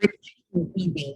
reading.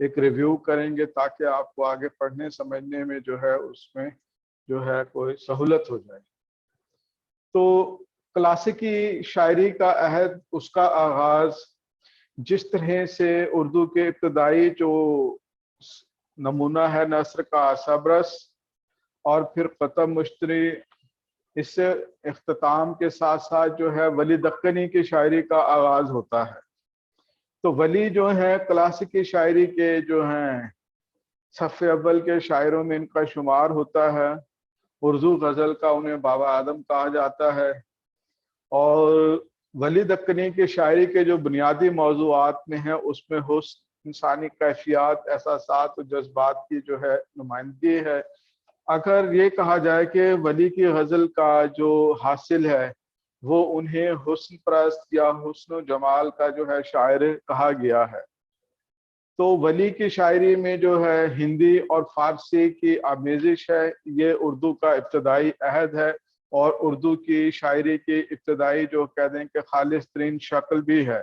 ایک review کریں گے تاکہ آپ کو آگے پڑھنے سمجھنے میں جو ہے اس میں جو ہے کوئی سہولت ہو جائے۔ تو کلاسیکی شاعری کا عہد، اس کا آغاز جس طرح سے اردو کے ابتدائی جو نمونہ ہے نثر کا سبرس اور پھر قطب مشتری، اس سے اختتام کے ساتھ ساتھ جو ہے ولی دکنی کی شاعری کا آغاز ہوتا ہے۔ تو ولی جو ہیں کلاسیکی شاعری کے جو ہیں صف اول کے شاعروں میں ان کا شمار ہوتا ہے۔ اردو غزل کا انہیں بابا آدم کہا جاتا ہے، اور ولی دکنی کی شاعری کے جو بنیادی موضوعات میں ہیں اس میں حسن، انسانی کیفیات، احساسات و جذبات کی جو ہے نمائندگی ہے۔ اگر یہ کہا جائے کہ ولی کی غزل کا جو حاصل ہے وہ انہیں حسن پرست یا حسن و جمال کا جو ہے شاعر کہا گیا ہے۔ تو ولی کی شاعری میں جو ہے ہندی اور فارسی کی آمیزش ہے، یہ اردو کا ابتدائی عہد ہے، اور اردو کی شاعری کی ابتدائی جو کہہ دیں کہ خالص ترین شکل بھی ہے۔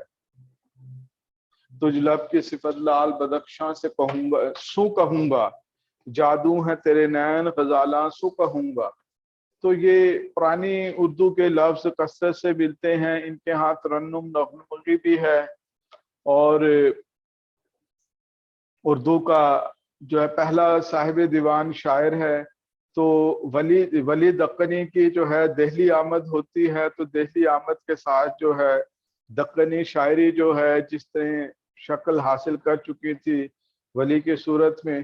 تجھ لب کی صفت لال بدخشاں سے کہوں گا سو کہوں گا، جادو ہے تیرے نین غزالاں سو کہوں گا۔ تو یہ پرانی اردو کے لفظ کثرت سے ملتے ہیں، ان کے ہاں ترنم نغمگی بھی ہے، اور اردو کا جو ہے پہلا صاحب دیوان شاعر ہے۔ تو ولی دکنی کی جو ہے دہلی آمد ہوتی ہے، تو دہلی آمد کے ساتھ جو ہے دکنی شاعری جو ہے جس طرح شکل حاصل کر چکی تھی ولی کی صورت میں،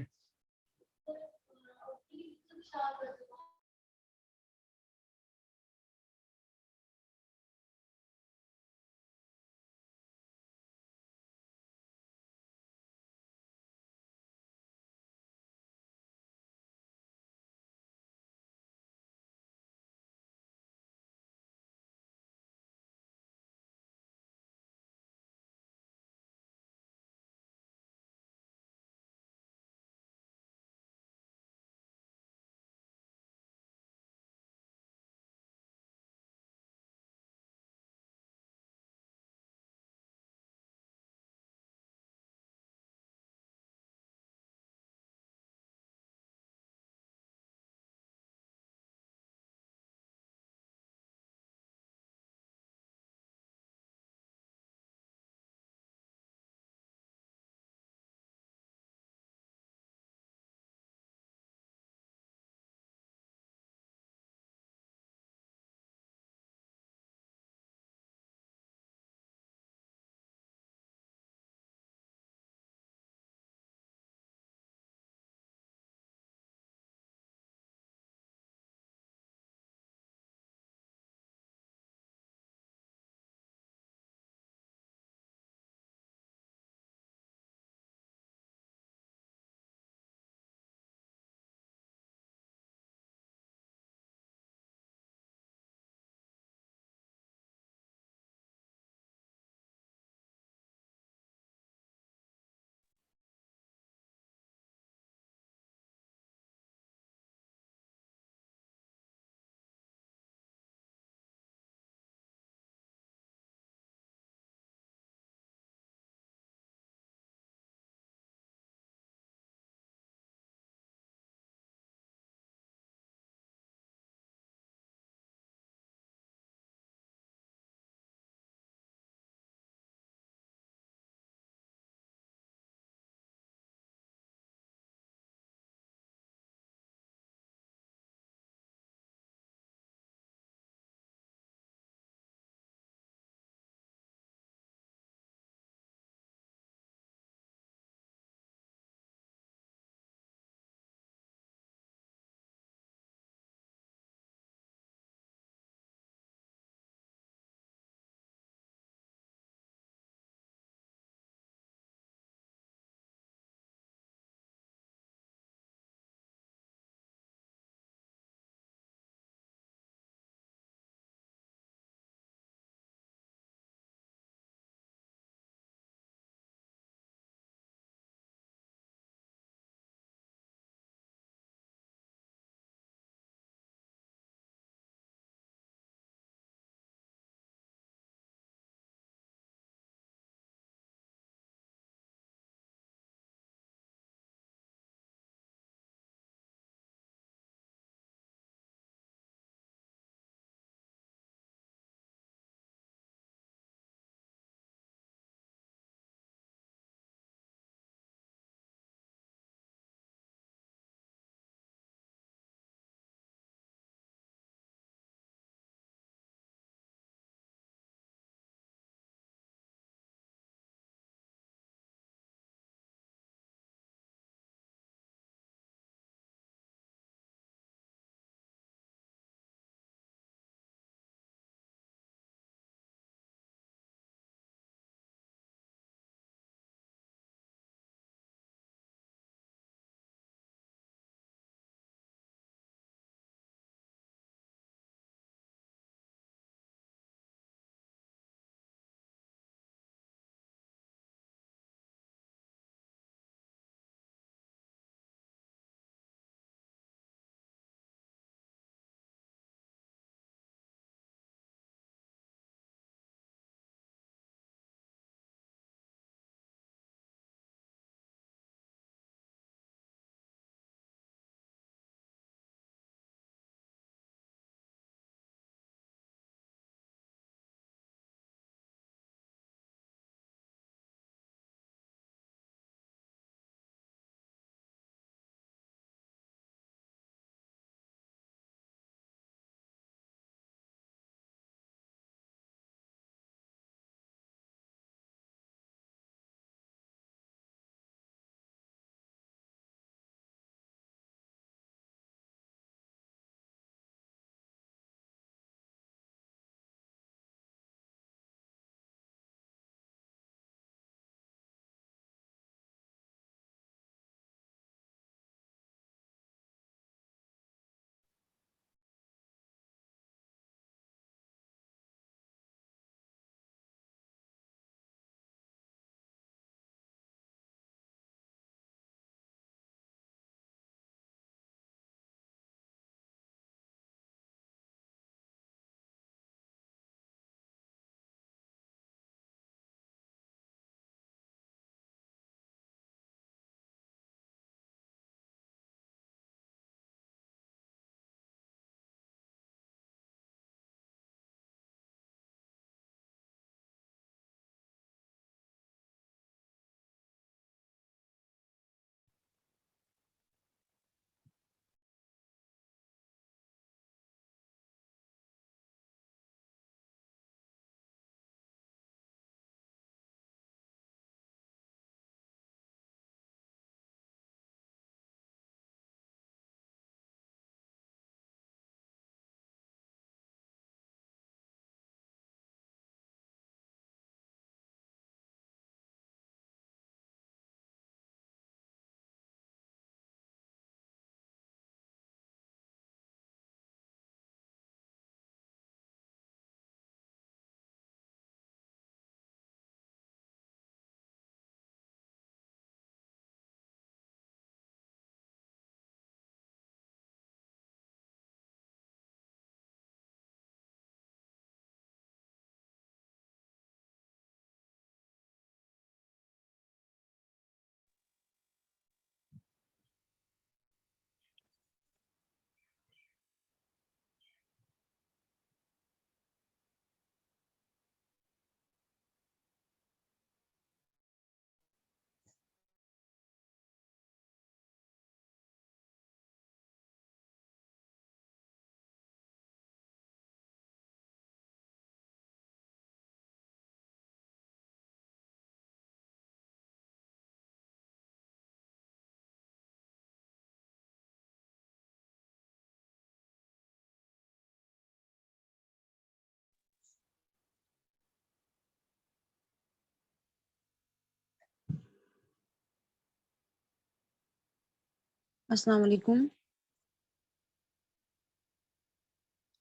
السلام علیکم.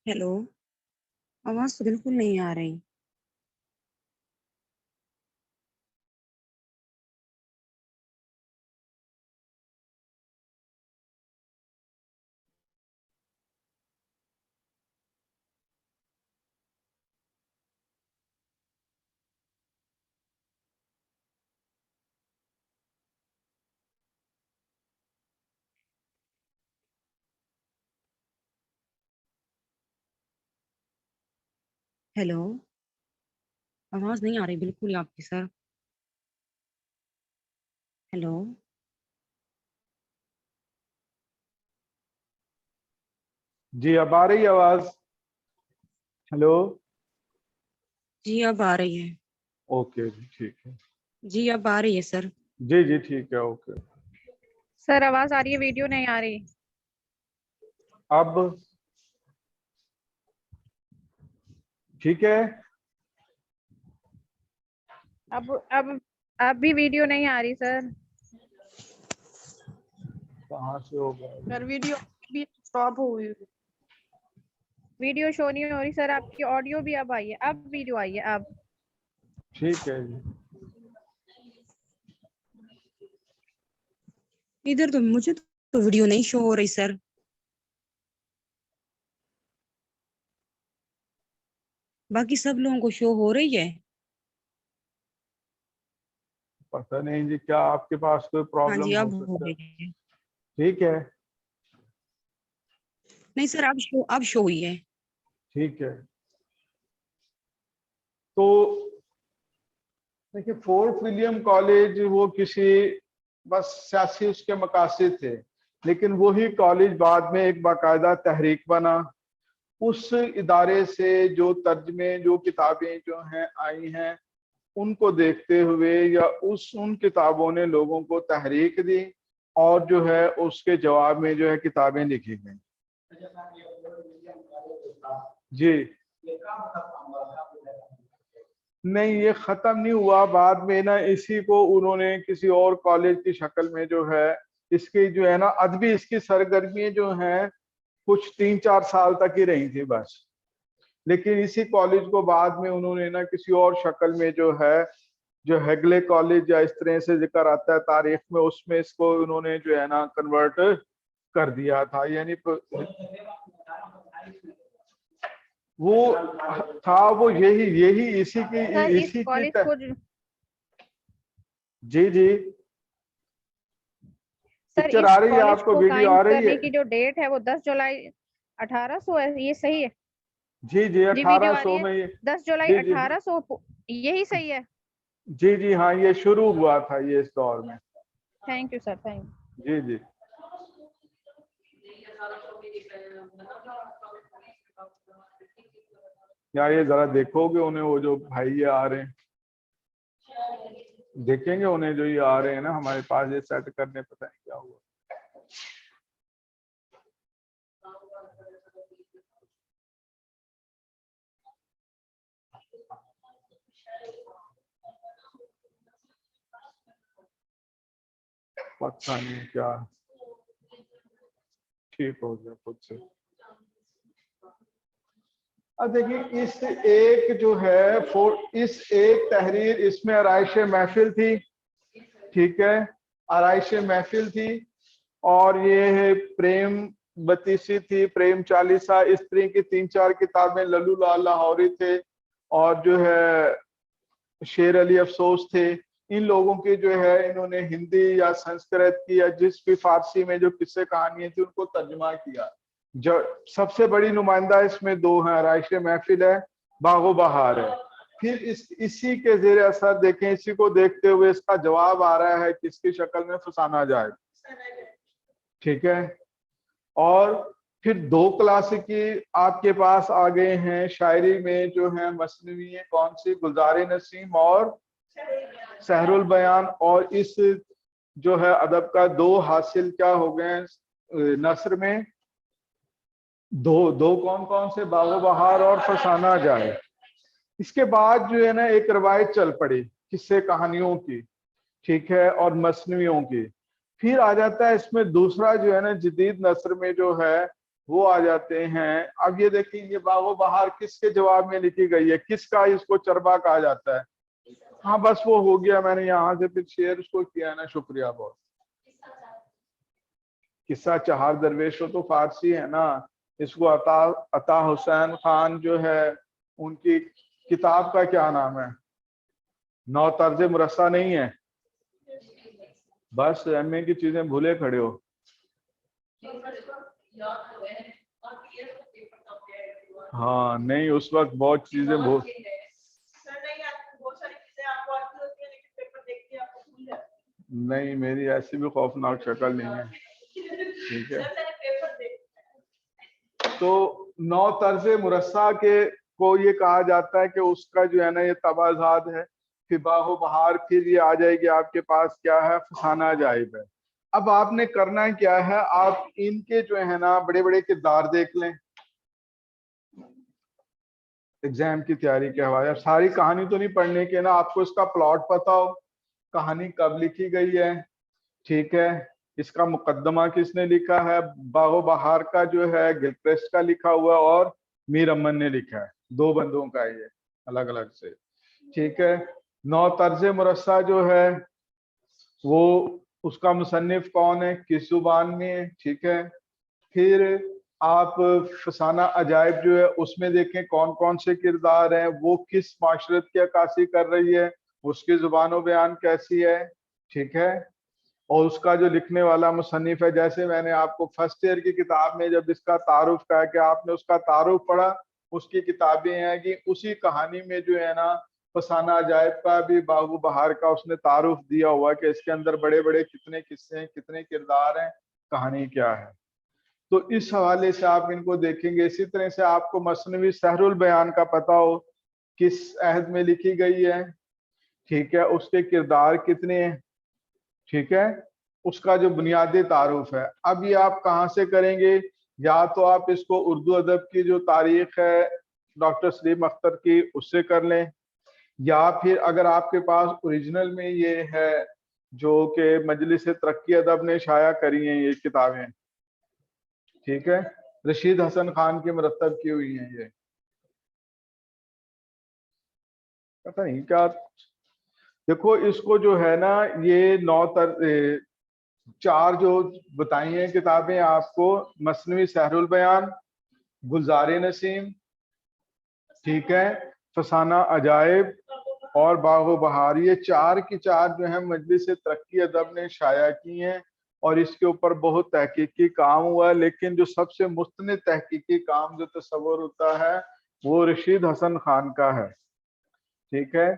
ہیلو، آواز تو بالکل نہیں آ رہی. ہیلو، آواز نہیں آ رہی بالکل آپ کی سر. ہیلو. جی اب آ رہی آواز؟ ہیلو. جی اب آ رہی ہے. اوکے جی ٹھیک ہے. جی اب آ رہی ہے سر. جی جی ٹھیک ہے اوکے. سر آواز آ رہی ہے، ویڈیو نہیں آ رہی. اب ٹھیک ہے. اب بھی ویڈیو نہیں آ رہی سر. کہاں سے ہوگا؟ سر ویڈیو بھی اسٹاپ ہو گئی. ویڈیو شو نہیں ہو رہی سر، آپ کی آڈیو بھی اب آئی ہے، اب ویڈیو آئی ہے اب. ٹھیک ہے جی. ادھر تو مجھے تو ویڈیو نہیں شو ہو رہی سر. باقی سب لوگوں کو شو ہو رہی ہے. پتہ نہیں جی، کیا آپ کے پاس کوئی ہاں پرابلم جی ہو اب ہو سکتا ہے. رہی ہے. ٹھیک ہے. نہیں سر اب شو ہوئی ہے. ٹھیک ہے. تو دیکھیے فورٹ ولیم کالج وہ کسی بس سیاسی اس کے مقاصد تھے، لیکن وہی کالج بعد میں ایک باقاعدہ تحریک بنا. اس ادارے سے جو ترجمے جو کتابیں جو ہیں آئی ہیں ان کو دیکھتے ہوئے یا ان کتابوں نے لوگوں کو تحریک دی اور جو ہے اس کے جواب میں جو ہے کتابیں لکھی گئیں. جی نہیں یہ ختم نہیں ہوا، بعد میں نا اسی کو انہوں نے کسی اور کالج کی شکل میں جو ہے اس کی جو ہے نا ادبی اس کی سرگرمیاں جو ہیں کچھ 3-4 سال تک ہی رہی تھی بس. لیکن اسی کالج کو بعد میں انہوں نے نا کسی اور شکل میں جو ہے جو ہیگلے کالج یا اس طرح سے ذکر آتا ہے تاریخ میں، اس میں اس کو انہوں نے جو ہے نا کنورٹ کر دیا تھا. یعنی وہ تھا وہ یہی اسی کی کالج کو جی جی سر پکچر اس آ رہی ہے کالج آپ کو، کو ویڈیو قائم آ رہی کرنے ہے؟ کی جو ڈیٹ ہے وہ 10 جولائی 1800 ہے، یہ صحیح ہے؟ جی جی جی ویڈیو آ 1800 رہی ہے، میں یہ 10 جولائی جی جی 1800 یہی صحیح ہے؟ جی جی ہاں یہ شروع ہوا تھا یہ اس دور میں. Thank you sir, thank you. جی جی یار یہ ذرا دیکھو گے انہیں، وہ جو بھائی یہ آ رہے ہیں دیکھیں گے انہیں جو یہ آ رہے ہیں نا ہمارے پاس، یہ سیٹ کرنے پتہ نہیں کیا ہوا. پتہ نہیں کیا ٹھیک ہو گیا خود سے. اب دیکھیے اس ایک جو ہے اس ایک تحریر اس میں آرائش محفل تھی، ٹھیک ہے، آرائش محفل تھی، اور یہ ہے پریم بتیسی تھی، پریم چالیسا، اس طرح کی 3-4 کتابیں، للو لال لاہوری تھے، اور جو ہے شیر علی افسوس تھے. ان لوگوں کی جو ہے انہوں نے ہندی یا سنسکرت کی یا جس بھی فارسی میں جو قصے کہانیاں تھیں ان کو ترجمہ کیا. جو سب سے بڑی نمائندہ اس میں 2 ہیں، آرائش محفل ہے، باغ و بہار ہے. پھر اسی کے زیر اثر دیکھیں، اسی کو دیکھتے ہوئے اس کا جواب آ رہا ہے کس کی شکل میں فسانہ جائے، ٹھیک ہے. اور پھر 2 کلاسیکی آپ کے پاس آ گئے ہیں شاعری میں جو ہیں مثنوی، کون سی؟ گلزار نسیم اور سحر البیان. اور اس جو ہے ادب کا 2 حاصل کیا ہو گئے نثر میں، 2 کون سے؟ باغ و بہار اور فسانہ جائے. اس کے بعد جو ہے نا ایک روایت چل پڑی قصے کہانیوں کی، ٹھیک ہے، اور مثنویوں کی. پھر آ جاتا ہے اس میں دوسرا جو ہے نا جدید نثر میں جو ہے وہ آ جاتے ہیں. اب یہ دیکھیں یہ باغ و بہار کس کے جواب میں لکھی گئی ہے, کس کا اس کو چربا کہا جاتا ہے. ہاں بس وہ ہو گیا, میں نے یہاں سے پھر شیئر اس کو کیا ہے نا, شکریہ بہت. قصہ چہار درویش تو فارسی ہے نا, اس کو عطا حسین خان جو ہے ان کی کتاب کا کیا نام ہے, نو طرز مرصع نہیں ہے, بس ایم اے کی چیزیں بھولے کھڑے ہو. ہاں نہیں اس وقت بہت چیزیں نہیں, میری ایسی بھی خوفناک شکل نہیں ہے, ٹھیک ہے. تو نو طرز مرصع کے کو یہ کہا جاتا ہے کہ اس کا جو ہے نا یہ تبازات ہے. پھر باغ و بہار پھر یہ آ جائے گی آپ کے پاس کیا ہے, فسانہ عجائب ہے. اب آپ نے کرنا کیا ہے, آپ ان کے جو ہے نا بڑے بڑے کردار دیکھ لیں ایگزام کی تیاری کے حوالے. اب ساری کہانی تو نہیں پڑھنے کے نا, آپ کو اس کا پلاٹ پتا ہو, کہانی کب لکھی گئی ہے, ٹھیک ہے, اس کا مقدمہ کس نے لکھا ہے. باغ و بہار کا جو ہے گلکرسٹ کا لکھا ہوا اور میر امن نے لکھا ہے, دو بندوں کا یہ الگ الگ سے, ٹھیک ہے. نو طرز مرصع جو ہے وہ اس کا مصنف کون ہے, کس زبان میں ہے, ٹھیک ہے. پھر آپ فسانہ عجائب جو ہے اس میں دیکھیں کون کون سے کردار ہیں, وہ کس معاشرت کی عکاسی کر رہی ہے, اس کی زبان و بیان کیسی ہے, ٹھیک ہے. اور اس کا جو لکھنے والا مصنف ہے, جیسے میں نے آپ کو فرسٹ ایئر کی کتاب میں جب اس کا تعارف کہا کہ آپ نے اس کا تعارف پڑھا, اس کی کتابیں ہیں کہ اسی کہانی میں جو ہے نا فسانہ عجائب کا بھی باغ و بہار کا اس نے تعارف دیا ہوا کہ اس کے اندر بڑے بڑے کتنے قصے ہیں, کتنے کردار ہیں, کہانی کیا ہے. تو اس حوالے سے آپ ان کو دیکھیں گے. اسی طرح سے آپ کو مثنوی سحر البیان کا پتہ ہو کس عہد میں لکھی گئی ہے, ٹھیک ہے, اس کے کردار کتنے ہیں, ٹھیک ہے, اس کا جو بنیادی تعارف ہے. اب یہ آپ کہاں سے کریں گے, یا تو آپ اس کو اردو ادب کی جو تاریخ ہے ڈاکٹر سلیم اختر کی اس سے کر لیں, یا پھر اگر آپ کے پاس اوریجنل میں یہ ہے جو کہ مجلس ترقی ادب نے شائع کری ہیں یہ کتابیں, ٹھیک ہے, رشید حسن خان کی مرتب کی ہوئی ہیں, یہ پتہ نہیں کیا. دیکھو اس کو جو ہے نا یہ چار جو بتائی ہیں کتابیں آپ کو, مثنوی سحر البیان, گلزار نسیم, ٹھیک ہے, فسانہ عجائب اور باغ و بہار, یہ چار کی چار جو ہیں مجلس ترقی ادب نے شائع کی ہیں, اور اس کے اوپر بہت تحقیقی کام ہوا ہے. لیکن جو سب سے مستند تحقیقی کام جو تصور ہوتا ہے وہ رشید حسن خان کا ہے, ٹھیک ہے.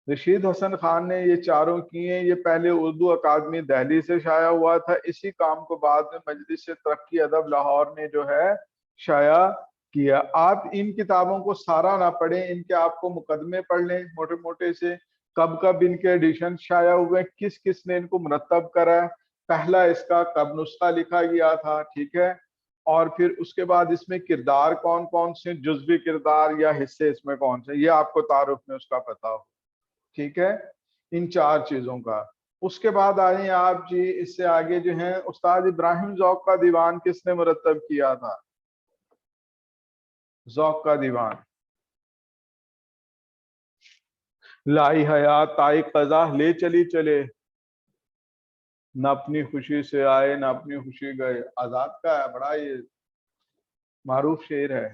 رشید حسن خان نے یہ چاروں کی ہیں. یہ پہلے اردو اکادمی دہلی سے شائع ہوا تھا, اسی کام کو بعد میں مجلس ترقی ادب لاہور نے جو ہے شائع کیا. آپ ان کتابوں کو سارا نہ پڑھیں, ان کے آپ کو مقدمے پڑھ لیں موٹے موٹے سے, کب کب ان کے ایڈیشن شائع ہوئے, کس کس نے ان کو مرتب کرا ہے, پہلا اس کا کب نسخہ لکھا گیا تھا, ٹھیک ہے, اور پھر اس کے بعد اس میں کردار کون کون سے, جزوی کردار یا حصے اس میں کون سے, یہ آپ کو تعارف میں اس کا پتہ ہو, ٹھیک ہے, ان چار چیزوں کا. اس کے بعد آئیں آپ جی اس سے آگے جو ہیں, استاد ابراہیم ذوق کا دیوان کس نے مرتب کیا تھا, ذوق کا دیوان. لائی حیات تائی قضا لے چلی چلے, نہ اپنی خوشی سے آئے نہ اپنی خوشی گئے, آزاد کا ہے, بڑا یہ معروف شعر ہے,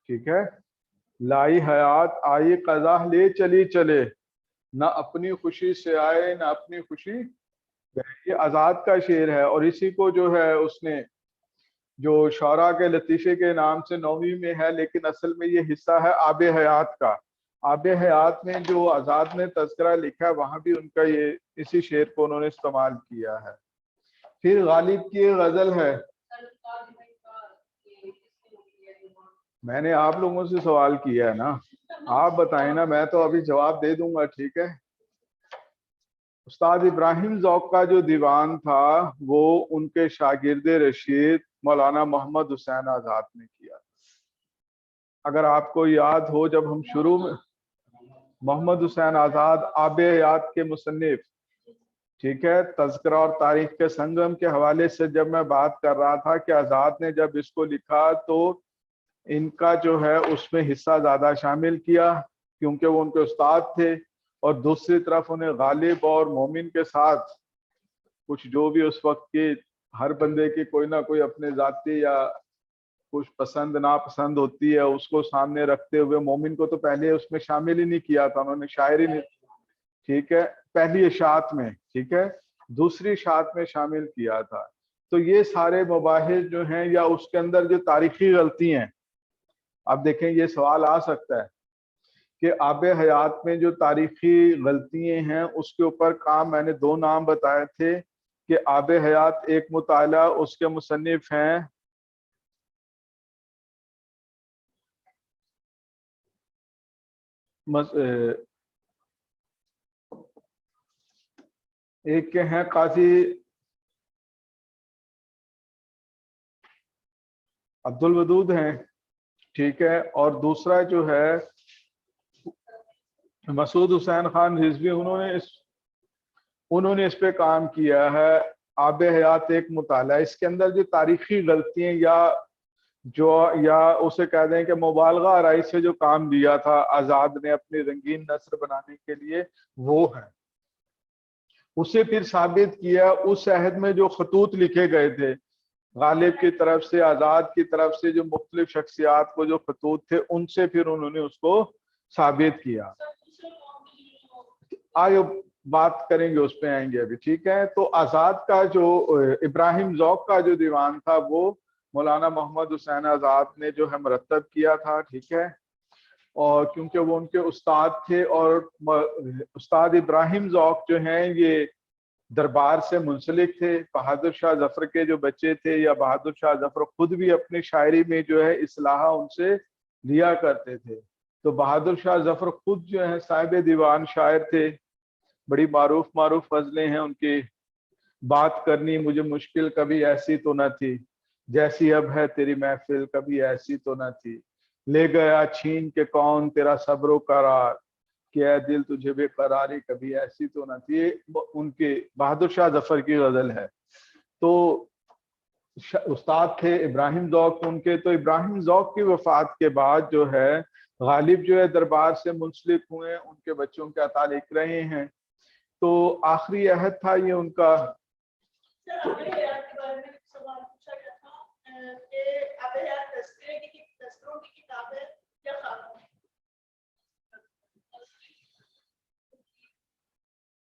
ٹھیک ہے. لائی حیات آئی قضا لے چلی چلے, نہ اپنی خوشی سے آئے نہ اپنی خوشی گئے, یہ آزاد کا شعر ہے. اور اسی کو جو ہے اس نے جو شعراء کے لطیفے کے نام سے 9ویں میں ہے, لیکن اصل میں یہ حصہ ہے آب حیات کا. آب حیات میں جو آزاد نے تذکرہ لکھا ہے وہاں بھی ان کا یہ اسی شعر کو انہوں نے استعمال کیا ہے. پھر غالب کی غزل ہے, میں نے آپ لوگوں سے سوال کیا ہے نا, آپ بتائیں نا, میں تو ابھی جواب دے دوں گا, ٹھیک ہے. استاد ابراہیم ذوق کا جو دیوان تھا وہ ان کے شاگرد رشید مولانا محمد حسین آزاد نے کیا. اگر آپ کو یاد ہو, جب ہم شروع میں محمد حسین آزاد آب حیات کے مصنف, ٹھیک ہے. تذکرہ اور تاریخ کے سنگم کے حوالے سے جب میں بات کر رہا تھا کہ آزاد نے جب اس کو لکھا تو ان کا جو ہے اس میں حصہ زیادہ شامل کیا کیونکہ وہ ان کے استاد تھے, اور دوسری طرف انہیں غالب اور مومن کے ساتھ کچھ جو بھی اس وقت کی ہر بندے کی کوئی نہ کوئی اپنے ذاتی یا کچھ پسند ناپسند ہوتی ہے, اس کو سامنے رکھتے ہوئے مومن کو تو پہلے اس میں شامل ہی نہیں کیا تھا, انہوں نے شاعری نہیں, ٹھیک ہے, پہلی اشاعت میں, ٹھیک ہے, دوسری اشاعت میں شامل کیا تھا. تو یہ سارے مباحث جو ہیں یا اس کے اندر جو تاریخی غلطی ہیں, اب دیکھیں یہ سوال آ سکتا ہے کہ آب حیات میں جو تاریخی غلطیاں ہیں اس کے اوپر کام, میں نے 2 نام بتائے تھے کہ آب حیات ایک مطالعہ, اس کے مصنف ہیں ایک کے ہیں قاضی عبد الودود ہیں, ٹھیک ہے, اور دوسرا جو ہے مسعود حسین خان رضوی, انہوں نے اس پہ کام کیا ہے. آب حیات ایک مطالعہ, اس کے اندر جو تاریخی غلطیاں یا اسے کہہ دیں کہ مبالغہ آرائی سے جو کام دیا تھا آزاد نے اپنی رنگین نثر بنانے کے لیے, وہ ہے اسے پھر ثابت کیا اس عہد میں جو خطوط لکھے گئے تھے غالب کی طرف سے, آزاد کی طرف سے, جو مختلف شخصیات کو جو خطوط تھے ان سے پھر انہوں نے اس کو ثابت کیا. آگے بات کریں گے, اس پہ آئیں گے ابھی, ٹھیک ہے. تو آزاد کا جو ابراہیم ذوق کا جو دیوان تھا وہ مولانا محمد حسین آزاد نے جو ہے مرتب کیا تھا, ٹھیک ہے, اور کیونکہ وہ ان کے استاد تھے, اور استاد ابراہیم ذوق جو ہیں یہ دربار سے منسلک تھے. بہادر شاہ ظفر کے جو بچے تھے, یا بہادر شاہ ظفر خود بھی اپنی شاعری میں جو ہے اصلاح ان سے لیا کرتے تھے. تو بہادر شاہ ظفر خود جو ہے صاحب دیوان شاعر تھے, بڑی معروف غزلیں ہیں ان کی. بات کرنی مجھے مشکل کبھی ایسی تو نہ تھی, جیسی اب ہے تیری محفل کبھی ایسی تو نہ تھی, لے گیا چھین کے کون تیرا صبر و قرار, کہ اے دل تجھے بے قراری کبھی ایسی تو نہ تھی. ان کے بہادر شاہ ظفر کی غزل ہے. تو استاد تھے ابراہیم ذوق ان کے. تو ابراہیم ذوق کی وفات کے بعد جو ہے غالب جو ہے دربار سے منسلک ہوئے, ان کے بچوں کے تعلق رہے ہیں. تو آخری عہد تھا یہ ان کا.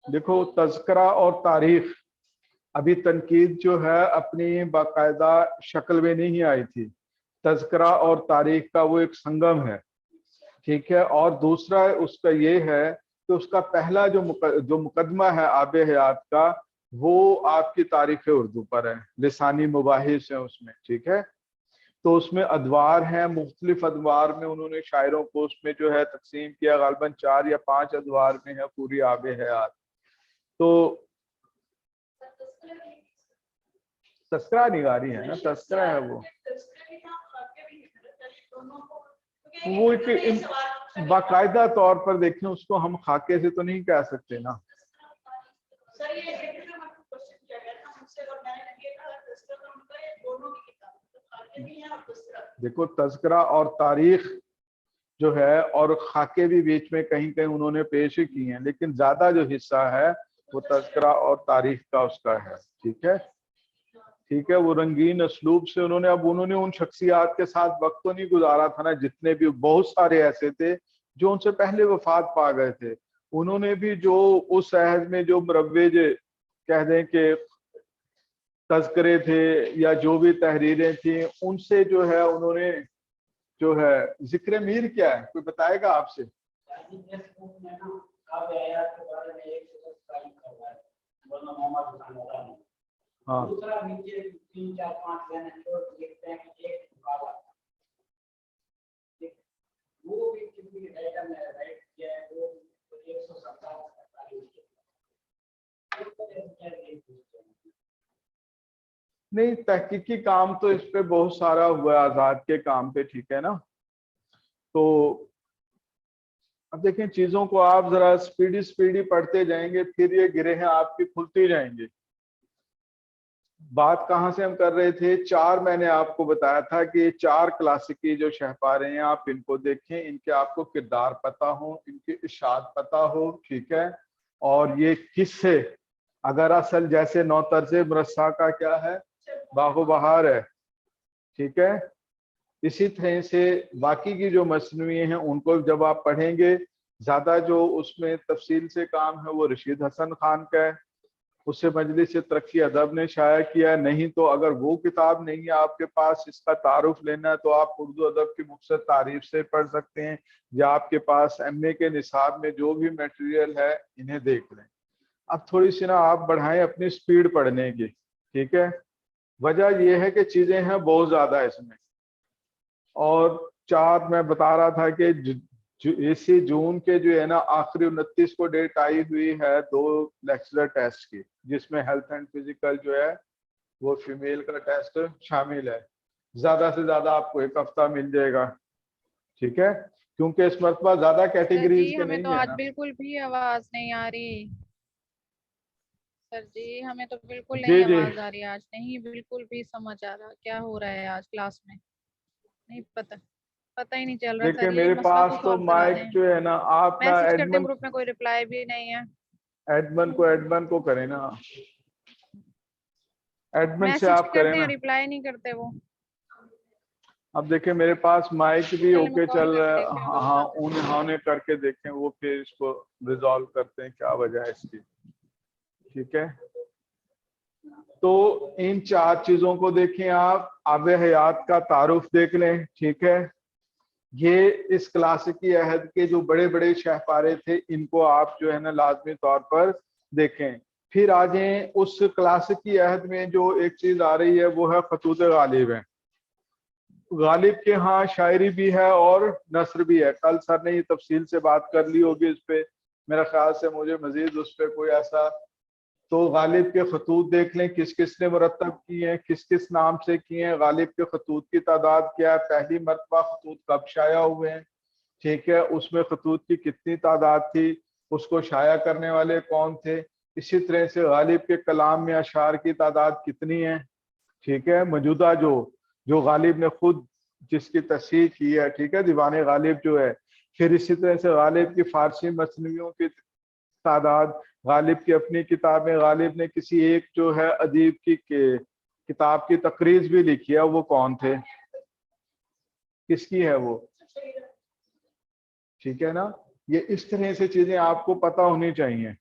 دیکھو تذکرہ اور تاریخ, ابھی تنقید جو ہے اپنی باقاعدہ شکل میں نہیں آئی تھی. تذکرہ اور تاریخ کا وہ ایک سنگم ہے, ٹھیک ہے. اور دوسرا اس کا یہ ہے کہ اس کا پہلا جو مقدمہ ہے آب حیات کا, وہ آپ کی تاریخ اردو پر ہے, لسانی مباحث ہیں اس میں, ٹھیک ہے. تو اس میں ادوار ہیں, مختلف ادوار میں انہوں نے شاعروں کو اس میں جو ہے تقسیم کیا, غالباً 4 یا 5 ادوار میں ہے پوری آب حیات. تو تذکرہ نگاری ہے نا, تذکرہ ہے وہ باقاعدہ طور پر دیکھیں اس کو ہم خاکے سے تو نہیں کہہ سکتے نا. دیکھو تذکرہ اور تاریخ جو ہے اور خاکے بھی بیچ میں کہیں کہیں انہوں نے پیش ہی کی ہیں, لیکن زیادہ جو حصہ ہے وہ تذکرہ اور تاریخ کا اس کا ہے, ٹھیک ہے, ٹھیک ہے. وہ رنگین اسلوب سے انہوں نے ان شخصیات کے ساتھ وقت تو نہیں گزارا تھا نا, جتنے بھی بہت سارے ایسے تھے جو ان سے پہلے وفات پا گئے تھے. انہوں نے بھی جو اس عہد میں جو مروج کہہ دیں کہ تذکرے تھے یا جو بھی تحریریں تھیں, ان سے جو ہے انہوں نے جو ہے ذکر میر کیا ہے, کوئی بتائے گا آپ سے؟ ہاں نہیں, تحقیقی کام تو اس پہ بہت سارا ہوا ہے آزاد کے کام پہ, ٹھیک ہے نا. تو اب دیکھیں چیزوں کو آپ ذرا سپیڈی پڑھتے جائیں گے، پھر یہ گرہیں آپ کی کھلتی جائیں گے. بات کہاں سے ہم کر رہے تھے؟ 4 میں نے آپ کو بتایا تھا کہ یہ 4 کلاسیکی جو شہپارے ہیں آپ ان کو دیکھیں، ان کے آپ کو کردار پتا ہو، ان کے اشاعت پتا ہو، ٹھیک ہے. اور یہ کس سے، اگر اصل جیسے نو طرز مرصع کا کیا ہے، باغ و بہار ہے، ٹھیک ہے. اسی طرح سے باقی کی جو مصنوعی ہیں ان کو جب آپ پڑھیں گے، زیادہ جو اس میں تفصیل سے کام ہے وہ رشید حسن خان کا ہے، اسے مجلس ترقی ادب نے شائع کیا ہے. نہیں تو اگر وہ کتاب نہیں ہے آپ کے پاس، اس کا تعارف لینا ہے، تو آپ اردو ادب کی مختصر تعریف سے پڑھ سکتے ہیں، یا آپ کے پاس ایم اے کے نصاب میں جو بھی میٹیریل ہے انہیں دیکھ لیں. اب تھوڑی سی نا آپ بڑھائیں اپنی سپیڈ پڑھنے کی، ٹھیک ہے. وجہ یہ ہے کہ چیزیں ہیں بہت زیادہ اس میں. اور 4 میں بتا رہا تھا کہ اسی جون کے جو ہے نا آخری 29 کو ڈیٹ آئی ہوئی ہے 2 لیکچرر ٹیسٹ کی، جس میں ہیلتھ اینڈ فزیکل جو ہے وہ فیمیل کا ٹیسٹ شامل ہے. زیادہ سے زیادہ آپ کو 1 ہفتہ مل جائے گا، ٹھیک ہے، کیونکہ اس مرتبہ زیادہ سر کیٹیگریز جی کے ہمیں تو نہیں ہے آج نا. بالکل بھی آواز نہیں آ رہی. سر جی ہمیں تو بالکل جی نہیں جی آواز آ رہی آج، نہیں بالکل بھی سمجھ آ رہا کیا ہو رہا ہے آج کلاس میں، نہیں پتہ ہی نہیں چل رہا. دیکھیں سر یہ میرے مسئلہ پاس تو تو سالو کرا مائک دیں. جو ہے نا، آپ نا میسج کرتے گروپ میں کوئی رپلائی بھی نہیں ہے. ایڈمن کو کریں نا، ایڈمن سے میسج آپ کریں کرتے نا. ہیں رپلائی نہیں کرتے وہ. اب دیکھیں میرے پاس مائک بھی چلے میں اوکے کال چل کر کے رہا دیکھتی ہے، ہوں ابھی ہاں بتاتے ہیں. انہوں نے کر کے دیکھیں، وہ پھر اس کو ریزالو کرتے ہیں کیا وجہ ہے اس کی، ٹھیک ہے. تو ان 4 چیزوں کو دیکھیں آپ. آب حیات کا تعارف دیکھ لیں، ٹھیک ہے. یہ اس کلاسیکی عہد کے جو بڑے بڑے شہپارے تھے ان کو آپ جو ہے نا لازمی طور پر دیکھیں. پھر آ جائیں اس کلاسیکی عہد میں جو ایک چیز آ رہی ہے وہ ہے خطوط غالب ہے. غالب کے ہاں شاعری بھی ہے اور نثر بھی ہے. کل سر نے یہ تفصیل سے بات کر لی ہوگی اس پہ، میرا خیال سے مجھے مزید اس پہ کوئی ایسا. تو غالب کے خطوط دیکھ لیں، کس کس نے مرتب کیے ہیں، کس کس نام سے کیے ہیں، غالب کے خطوط کی تعداد کیا ہے، پہلی مرتبہ خطوط کب شائع ہوئے ہیں، ٹھیک ہے، اس میں خطوط کی کتنی تعداد تھی، اس کو شائع کرنے والے کون تھے. اسی طرح سے غالب کے کلام میں اشعار کی تعداد کتنی ہے، ٹھیک ہے. موجودہ جو غالب نے خود جس کی تصحیح کی ہے، ٹھیک ہے، دیوان غالب جو ہے. پھر اسی طرح سے غالب کی فارسی مصنوعیوں کی تعداد، غالب کی اپنی کتابیں، غالب نے کسی ایک جو ہے ادیب کی کتاب کی تقریض بھی لکھی ہے، وہ کون تھے، کس کی ہے وہ، ٹھیک ہے نا. یہ اس طرح سے چیزیں آپ کو پتہ ہونی چاہیے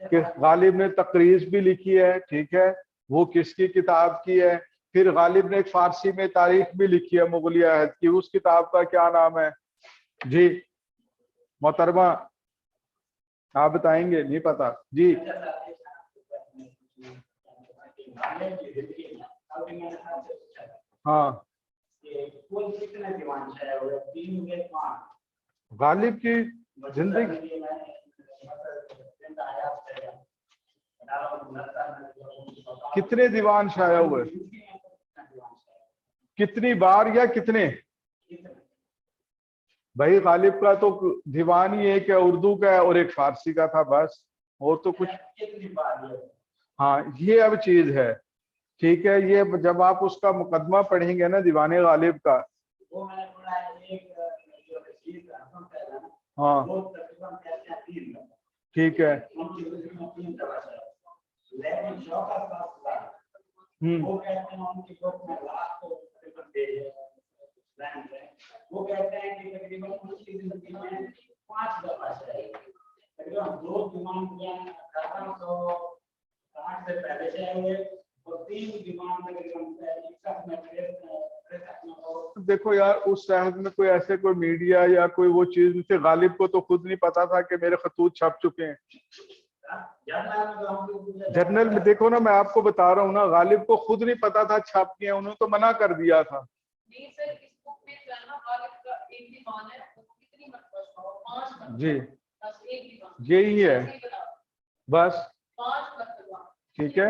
کہ غالب نے تقریض بھی لکھی ہے، ٹھیک ہے، وہ کس کی کتاب کی ہے. پھر غالب نے ایک فارسی میں تاریخ بھی لکھی ہے مغلیہ عہد کی، اس کتاب کا کیا نام ہے؟ جی محترمہ آپ بتائیں گے؟ نہیں پتا جی. ہاں غالب کی زندگی کتنے دیوان شائع ہوئے، کتنی بار یا کتنے؟ بھائی غالب کا تو دیوان ہی ایک ہے، اردو کا ہے اور ایک فارسی کا تھا بس، اور تو کچھ. ہاں یہ اب چیز ہے، ٹھیک ہے. یہ جب آپ اس کا مقدمہ پڑھیں گے نا دیوان غالب کا، ہاں ٹھیک ہے. وہ کہتے ہیں کہ تقریباً اس کی زندگی میں 5 دفعہ شائع تقریباً 2 دیوان جو ہیں 1860 سے پہلے شائع ہوئے اور 3 دیوان تقریباً 61 میں. دیکھو یار اس عہد میں کوئی ایسے کوئی میڈیا یا کوئی وہ چیز نہیں تھی. غالب کو تو خود نہیں پتا تھا کہ میرے خطوط چھپ چکے ہیں. جرنل میں دیکھو نا، میں آپ کو بتا رہا ہوں نا، غالب کو خود نہیں پتا تھا چھپ گئے ہیں، انہوں نے تو منع کر دیا تھا. جی یہی ہے بس، ٹھیک ہے.